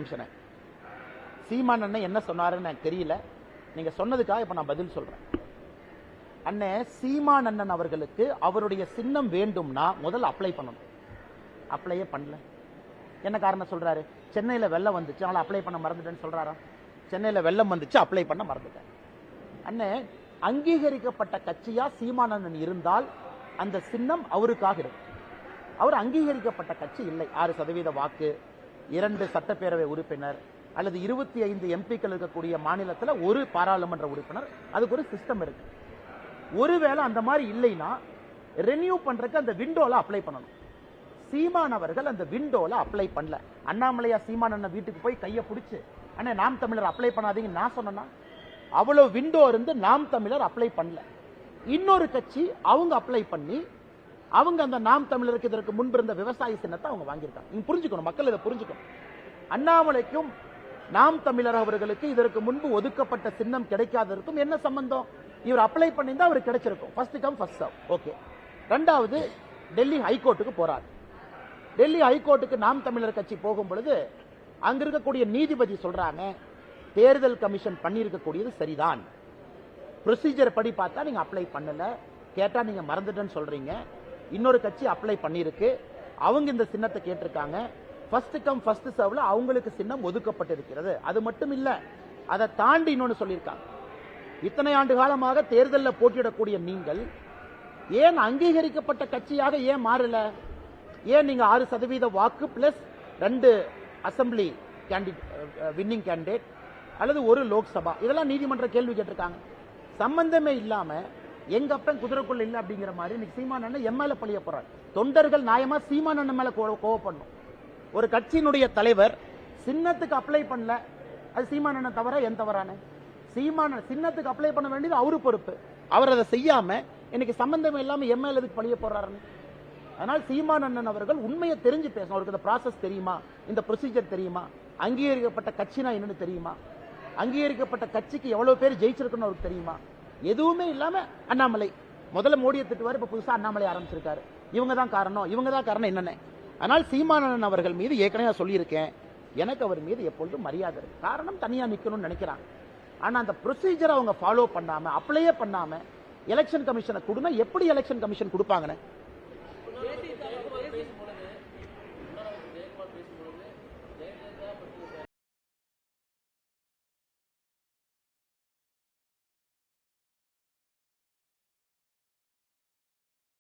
நிமிஷம். சீமான் அண்ணன் என்ன சொன்னாருன்னு எனக்கு தெரியல. நீங்க சொன்னதுக்காக இப்ப நான் பதில் சொல்றேன். அண்ணே, சீமான் அண்ணன் அவர்களுக்கு அவருடைய சின்னம் வேண்டும்னா முதல்ல அப்ளை பண்ணணும். அப்ளையே பண்ணல. என்ன காரணம் சொல்றாரு? சென்னையில வெள்ளம் வந்துச்சு, அதனால அப்ளை பண்ண மறந்துட்டேன்னு சொல்றாரா? சென்னையில வெள்ளம் வந்துச்சு, அப்ளை பண்ண மறந்துட்டேன். அண்ணே, அங்கீகரிக்கப்பட்ட கட்சியா சீமான் அண்ணன் இருந்தால் அந்த சின்னம் அவருக்காக இருக்கும். அவர் அங்கீகரிக்கப்பட்ட கட்சி இல்லை. 6% வாக்கு, 2 சட்டப்பேரவை உறுப்பினர் அல்லது 25 எம்பிக்கள் இருக்கக்கூடிய மாநிலத்தில் ஒரு பாராளுமன்ற உறுப்பினர், அதுக்கு ஒரு சிஸ்டம் இருக்கு. ஒருவேளை அந்த மாதிரி இல்லைன்னா ரெனியூ பண்றதுக்கு அந்த விண்டோல அப்ளை பண்ணணும். சீமான் அவர்கள் அந்த விண்டோல அப்ளை பண்ணல. அண்ணாமலையா சீமான் அண்ணன் வீட்டுக்கு போய் கையை பிடிச்சு அண்ணே நாம் தமிழர் அப்ளை பண்ணாதீங்க நான் சொன்னா? அவ்வளவு விண்டோ இருந்து நாம் தமிழர் அப்ளை பண்ணல. இன்னொரு கட்சி அவங்க அப்ளை பண்ணி அவங்க அந்த நாம் தமிழருக்கு இதற்கு முன்பு இருந்த விவசாய சின்னத்தை அவங்க வாங்கியிருக்காங்க. நீங்க புரிஞ்சுக்கணும், மக்கள் இதை புரிஞ்சுக்கணும். அண்ணாமலைக்கும் நாம் தமிழர் அவர்களுக்கு இதற்கு முன்பு ஒதுக்கப்பட்ட சின்னம் கிடைக்காததற்கும் என்ன சம்பந்தம்? இவர் அப்ளை பண்ணியிருந்தா அவருக்கு கிடைச்சிருக்கும். First come first serve. Okay. ரெண்டாவது, டெல்லி ஹைகோர்ட்டுக்கு போறாரு. டெல்லி ஹைகோர்ட்டுக்கு நாம் தமிழர் கட்சி போகும் பொழுது அங்க இருக்கக்கூடிய நீதிபதி சொல்றாங்க, தேர்தல் கமிஷன் பண்ணியிருக்கக்கூடியது சரிதான், ப்ரொசீஜர் படி பார்த்தா நீங்க அப்ளை பண்ணல, கேட்டா நீங்க மறந்துட்டேன்னு சொல்றீங்க. இன்னொரு கட்சி அப்ளை பண்ணிருக்கு, அவங்க இந்த சின்னத்தை கேட்டிருக்காங்க. ஃபர்ஸ்ட் கம் ஃபர்ஸ்ட் சர்வ்ல அவங்களுக்கு சின்னம் ஒதுக்கப்பட்டிருக்கிறது. அது மட்டும் இல்ல, அதை தாண்டி இன்னொன்னு சொல்லியிருக்காங்க. இத்தனை ஆண்டு காலமாக தேர்தலில் போட்டியிடக்கூடிய நீங்கள் ஏன் அங்கீகரிக்கப்பட்ட கட்சியாக ஏன் மாறல? ஏன் நீங்க 6% வாக்கு பிளஸ் 2 அசம்பிளி வின்னிங் கேண்டிடேட் அல்லது ஒரு லோக்சபா, இதெல்லாம் நீதிமன்ற கேள்வி கேட்டிருக்காங்க. சம்பந்தமே இல்லாம எங்க அப்பன் குதிரைக்குள்ள இல்ல அப்படிங்கிற மாதிரி இன்னைக்கு சீமான் அண்ணன் எம்எல்ஏ பழிய போறார். தொண்டர்கள் நியாயமா சீமான் அண்ணன் மேல கோவப்படணும். ஒரு கட்சியினுடைய தலைவர் சின்னத்துக்கு அப்ளை பண்ணல, அது சீமான் அண்ணன் தவறா? என் தவறான? சீமான் சின்னத்துக்கு அப்ளை பண்ண வேண்டியது அவரு பொறுப்பு. அவர் அதை செய்யாம இன்னைக்கு சம்பந்தமே இல்லாம எம்எல்ஏ பழிய போறாருன்னு. அதனால் சீமான் அண்ணன் அவர்கள் உண்மையை தெரிஞ்சு பேசணும். அவருக்கு இந்த ப்ராசஸ் தெரியுமா, இந்த ப்ரொசீஜர் தெரியுமா, அங்கீகரிக்கப்பட்ட கட்சினா என்னன்னு தெரியுமா, அங்கீகரிக்கப்பட்ட கட்சிக்கு எவ்வளவு பேர் ஜெயிச்சிருக்குன்னு அவருக்கு தெரியுமா? எதுவுமே இல்லாம அண்ணாமலை முதல்ல மோடியை திட்டுவார், இப்ப புதுசா அண்ணாமலை ஆரம்பிச்சிருக்காரு. இவங்க தான் காரணம் என்னென்ன. ஆனால் சீமான் அண்ணன் அவர்கள் மீது ஏற்கனவே சொல்லியிருக்கேன், எனக்கு அவர் மீது எப்பொழுதும் மரியாதை இருக்கு. காரணம் தனியா நிக்கணும்னு நினைக்கிறாங்க. ஆனா அந்த ப்ரொசீஜரை அவங்க ஃபாலோ பண்ணாம அப்ளையே பண்ணாம எலெக்ஷன் கமிஷனை கொடுனா எப்படி எலெக்ஷன் கமிஷன் கொடுப்பாங்கன்னு